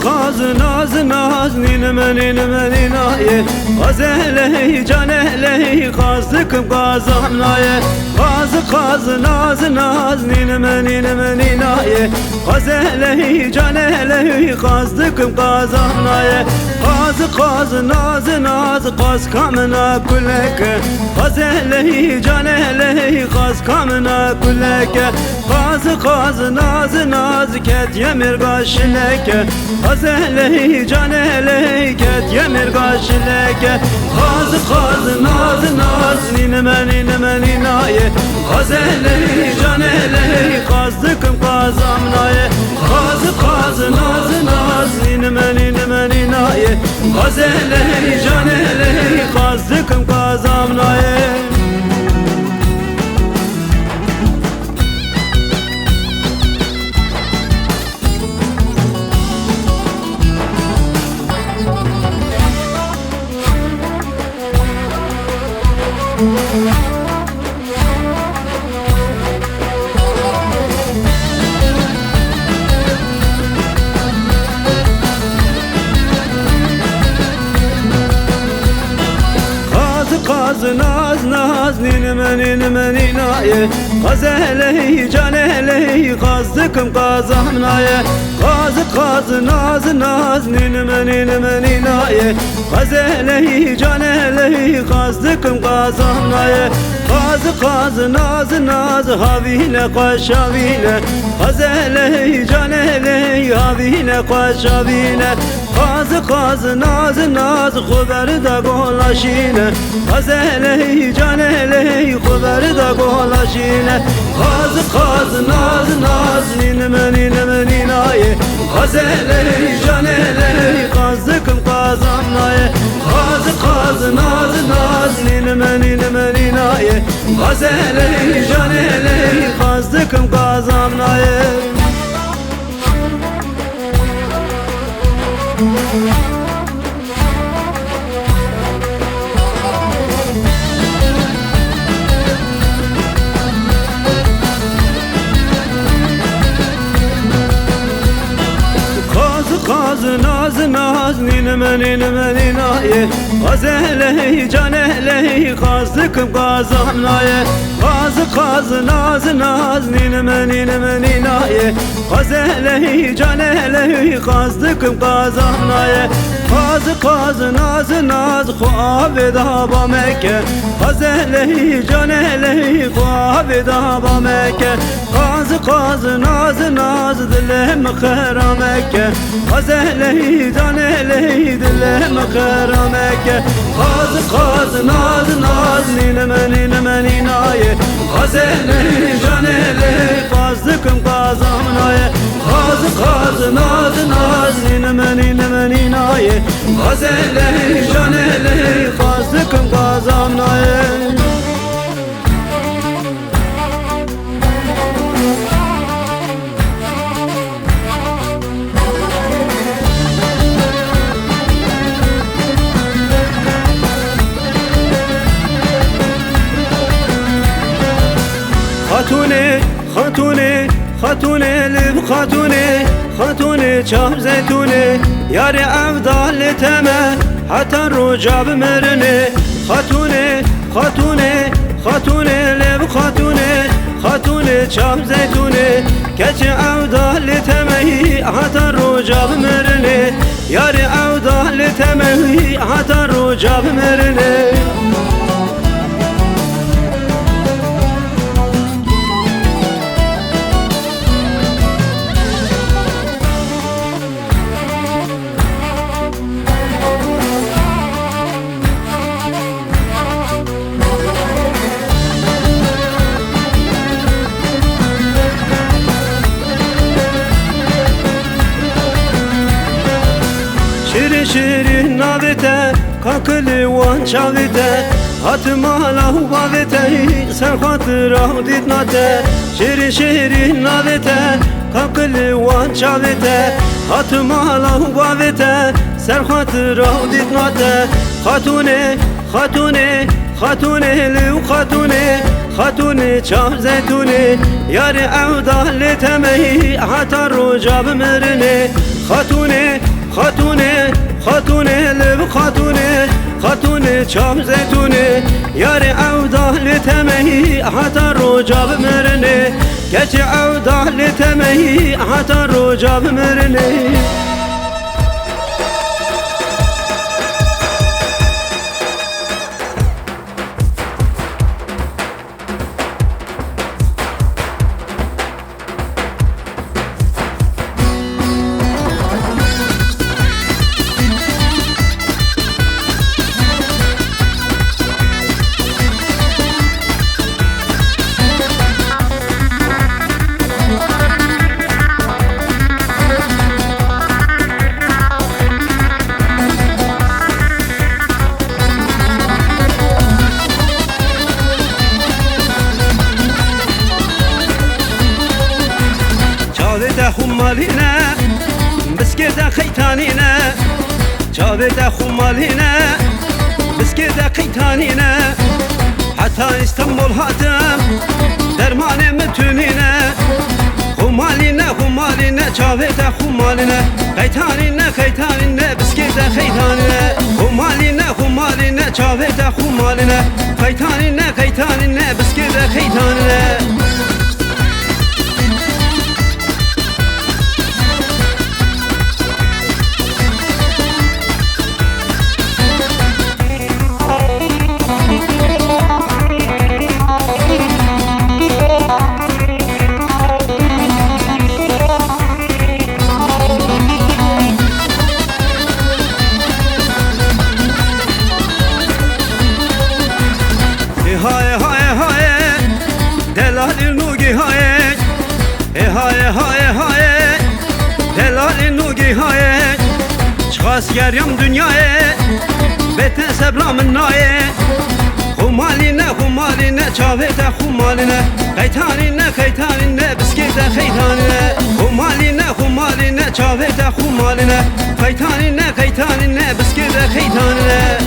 Kazı naz naz ninime ninime ninaye Gazelehi canelehi kazdıkım kazamnaye Kazı naz naz ninime ninime ninaye Gazelehi canelehi kazdıkım kazamnaye Kazı naz naz kaz kamına kuleke Gazelehi canelehi kaz kamına kuleke Kazı naz naz ket yemir gaşileke Gazelehi canelehi ket yemir gaşileke Kazı naz naz ninime ninime ninaye Gazelehi canelehi kazdıkım kazamnaye Kazı naz naz ninime ninime ninaye Gazelehi canelehi kazdıkım kazamnaye Kazı naz naz ninime ninime ninaye Gazelehi canelehi kazdıkım kazamnaye Kazı naz naz ninime ninime ninaye Gazelehi canelehi kazdıkım kazamnaye Kazı naz naz havine kaşavine Gazelehi canelehi havine kaşavine Kazı naz naz xuberi da golaşine Gazelehi canelehi xuberi da golaşine Kazı naz naz ninime ninime ninaye Gazelehi canelehi kazdıkım kazamnaye Kazı naz naz ninime ninime ninaye Gazelehi canelehi kazdıkım kazamnaye Kazı naz naz ninime ninime ninaye Gazelehi canelehi kazdıkım kazamnaye Kazı naz naz ninime ninime ninaye Gazelehi canelehi kazdıkım kazamnaye Kazı naz naz khuaveda ba Mekke Gazelehi canelehi khuaveda ba Mekke Kazı naz naz dilim khara Mekke Gazelehi canelehi dilim khara Mekke Kazı naz naz ninime ninime ninaye Gazelehi canelehi kazdıkım kazamnaye Kazı naz naz ninime ninime ninaye Gazelehi canelehi kazdıkım kazamnaye Hatune, hatune, hatune, lib hatune, hatune, çam zeytune, yari evdal teme, hatta rocab merine. Hatune, hatune, hatune, lib hatune, hatune, çam zeytune, keçi evdal teme, hatta rocab merine, yari evdal teme, hatta rocab merine. Şirin şirin navite, kakılı van çavite, هاتمالا وبابته سر خاطره دید ناته شیری شیری ناوته کاکل وان چاوته هاتمالا وبابته سر خاطره دید ناته خاتونه خاتونه خاتونه لو خاتونه خاتونه چار زیتونه یار عودا لتمهی حتی رجا بمرنه خاتونه خاتونه خاتونه لو خاتونه خاتونه چار زیتونه یار عودا لتمهی حتی رجا بمرنه گچ عودا لتمهی حتی رجا بمرنه خمالينا بسكيتا خيتانينا جابتا خمالينا بسكيتا خيتانينا حتى اسطنبول هاتم درمان متونينا خمالينا خمالينا جابتا خمالينا خيتانينا خيتانينا بسكيتا خيتانينا خمالينا خمالينا جابتا خمالينا خيتانينا خيتانينا بسكيتا خيتانينا هاي هاي هاي دلال النوجي هاي هاي هاي هاي دلال النوجي هاي شخاص يريم دنياي بيت سبرا من ناي خمالينا خمالينا شافيتا خمالينا خيتانينا خيتانينا بسكيتا خيتانينا خمالينا خمالينا شافيتا خمالينا خيتانينا خيتانينا بسكيتا خيتانينا